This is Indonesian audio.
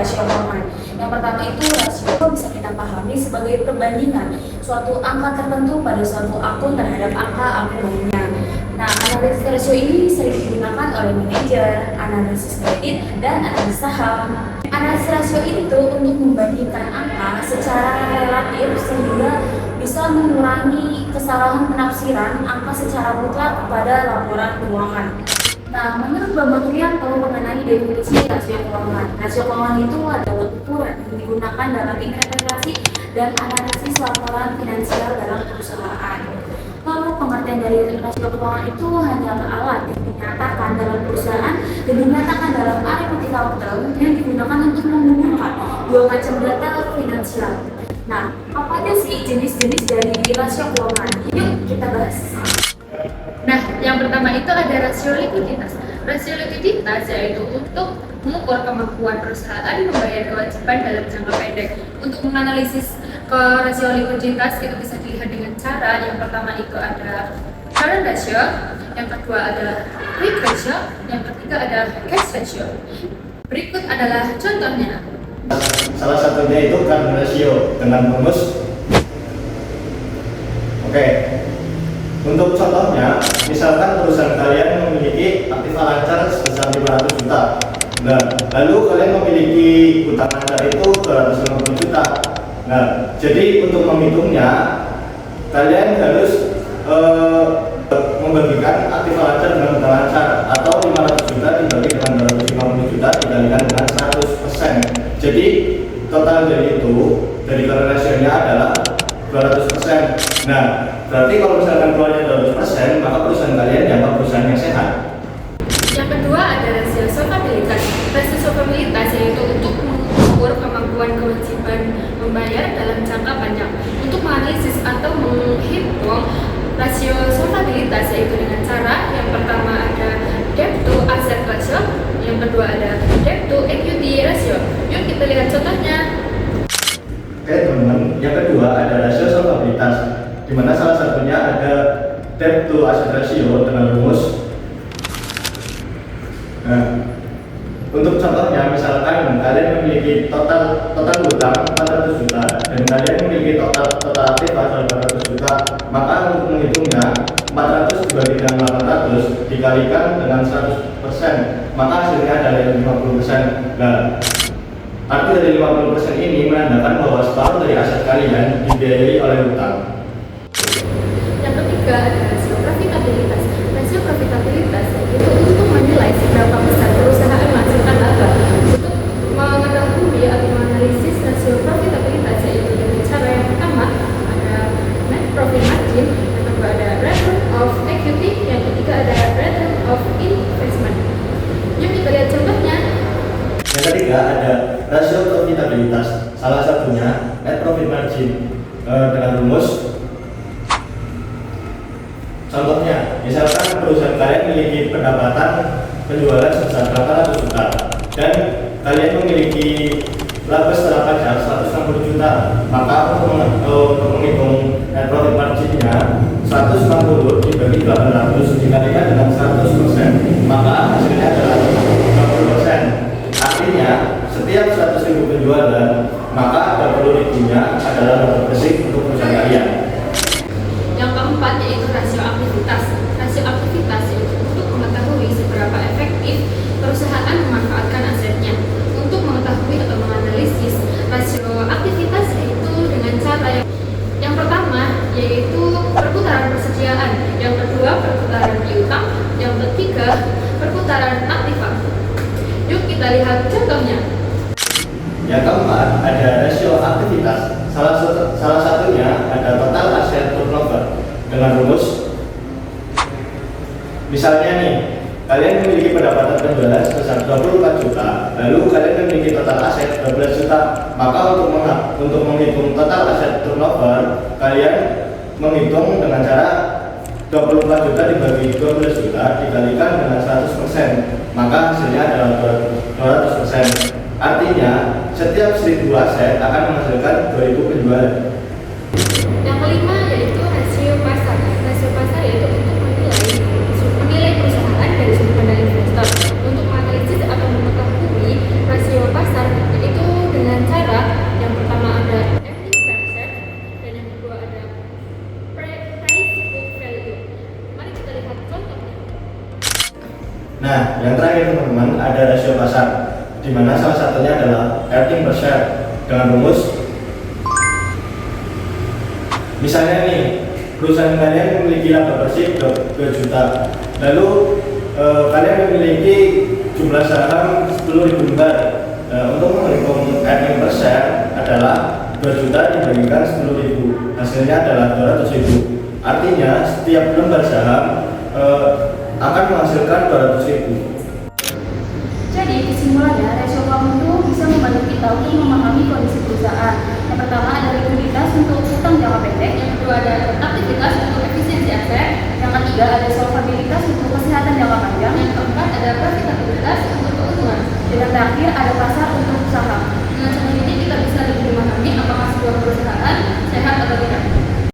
rasio keuangan. Yang pertama itu rasio bisa kita pahami sebagai perbandingan suatu angka tertentu pada suatu akun terhadap angka akun lainnya. Nah, analisis rasio ini sering digunakan oleh manajer, analisis kredit, dan analisis saham. Analisis rasio itu untuk membandingkan angka secara relatif sehingga bisa mengurangi kesalahan penafsiran angka secara mutlak pada laporan keuangan. Nah, menurut Bambang Trianto mengenai definisi rasio keuangan. Rasio keuangan itu adalah ukuran yang digunakan dalam interpretasi dan analisis laporan finansial dalam perusahaan. Lalu pengertian dari rasio keuangan itu hanyalah alat yang dinyatakan dalam perusahaan dan dinyatakan dalam arithmetical term yang digunakan untuk menghubungkan dua macam data finansial. Nah, apa aja sih jenis-jenis dari rasio keuangan? Yuk kita bahas. Nah, yang pertama itu ada rasio likuiditas. Rasio likuiditas yaitu untuk mengukur kemampuan perusahaan membayar kewajiban dalam jangka pendek. Untuk menganalisis ke rasio likuiditas itu bisa dilihat dengan cara yang pertama itu ada current ratio, yang kedua ada quick ratio, yang ketiga ada cash ratio. Berikut adalah contohnya. Salah satunya itu current ratio dengan rumus. Oke. Untuk contohnya, misalkan perusahaan kalian memiliki aktiva lancar sebesar 500 juta. Nah, lalu kalian memiliki utang lancar itu 250 juta. Nah, jadi untuk menghitungnya, kalian harus membagikan aktiva lancar dengan utang lancar, atau 500 juta dibagi dengan 250 juta dikalikan dengan 100%. Jadi total dari itu, dari current ratio-nya adalah 200%. Nah, berarti kalau misalkan keluarnya 200%, maka perusahaan kalian dianggap perusahaan yang sehat. Yang kedua ada rasio solvabilitas. Rasio solvabilitas yaitu untuk mengukur kemampuan kewajiban membayar dalam jangka panjang. Untuk menganalisis atau menghitung rasio solvabilitas yaitu dengan cara yang pertama ada debt to asset ratio, yang kedua ada debt to equity ratio. Yuk kita lihat contohnya. Oke teman-teman, yang kedua ada rasio solvabilitas, di mana salah satunya ada debt to asset ratio dengan rumus. Nah, untuk contohnya misalkan kalian memiliki total hutang 400 juta dan kalian memiliki total aktif atau 200 juta, maka untuk menghitungnya 400 dibagi dengan 800 dikalikan dengan 100%, maka hasilnya adalah 50%. Nah, arti dari 50% ini menandakan bahwa separuh dari aset kalian dibiayai oleh hutang. Yang ketiga ada rasio profitabilitas. Rasio profitabilitas itu untuk menilai seberapa besar perusahaan menghasilkan laba. Untuk mengetahui atau menganalisis rasio profitabilitas yaitu dengan cara yang pertama ada net profit margin, yang kedua ada return of equity, yang ketiga ada return of investment. Yuk kita lihat contohnya. Yang ketiga ada rasio profitabilitas, salah satunya net profit margin dengan rumus. Contohnya, misalkan perusahaan kalian memiliki pendapatan penjualan sebesar 800 juta dan kalian memiliki laba setelah pajak 160 juta, maka untuk menghitung net profit marginnya 160 dibagi 800 dikalikan dengan 100%, maka hasilnya adalah 20%. Artinya setiap 100.000 penjualan, maka 20.000-nya adalah laba bersih untuk perusahaan kalian. Yang keempat yaitu rasio aktivitas. Rasio aktivitas yaitu untuk mengetahui seberapa efektif perusahaan memanfaatkan asetnya. Untuk mengetahui atau menganalisis rasio aktivitas yaitu dengan cara yang pertama yaitu perputaran persediaan, yang kedua perputaran piutang, yang ketiga perputaran aktiva. Yuk kita lihat contohnya. Yang keempat ada rasio aktivitas, salah satunya ada total aset turnover dengan rumus. Misalnya nih, kalian memiliki pendapatan penjualan sebesar 24 juta, lalu kalian memiliki total aset 12 juta, maka untuk menghitung total aset turnover, kalian menghitung dengan cara 24 juta dibagi 12 juta dikalikan dengan 100%, maka hasilnya adalah 200%. Artinya, setiap 1000 aset akan menghasilkan 2000 penjualan. Yang kelima yaitu rasio pasar. Rasio pasar yaitu untuk menilai perusahaan dari sudut pandang investor. Untuk menganalisis atau mengetahui rasio pasar itu Nah, yang terakhir teman-teman ada rasio pasar, di mana salah satunya adalah earning per share dengan rumus. Misalnya nih, perusahaan kalian memiliki laba bersih 2 juta, lalu kalian memiliki jumlah saham 10.000 lembar. Untuk menghitung earning per share adalah 2 juta dibandingkan 10.000, hasilnya adalah 200.000. Artinya setiap lembar saham akan menghasilkan 200.000. Jadi kesimpulannya, rasio keuangan itu bisa membantu kita untuk memahami kondisi perusahaan. Yang pertama ada likuiditas untuk utang jangka pendek, Yang kedua ada aktivitas untuk efisiensi aset. yang ketiga ada solvabilitas untuk kesehatan jangka panjang, Yang keempat ada profitabilitas untuk keuntungan. dan yang terakhir ada pasar untuk saham. Dengan cara ini kita bisa lebih memahami apakah sebuah perusahaan sehat atau tidak.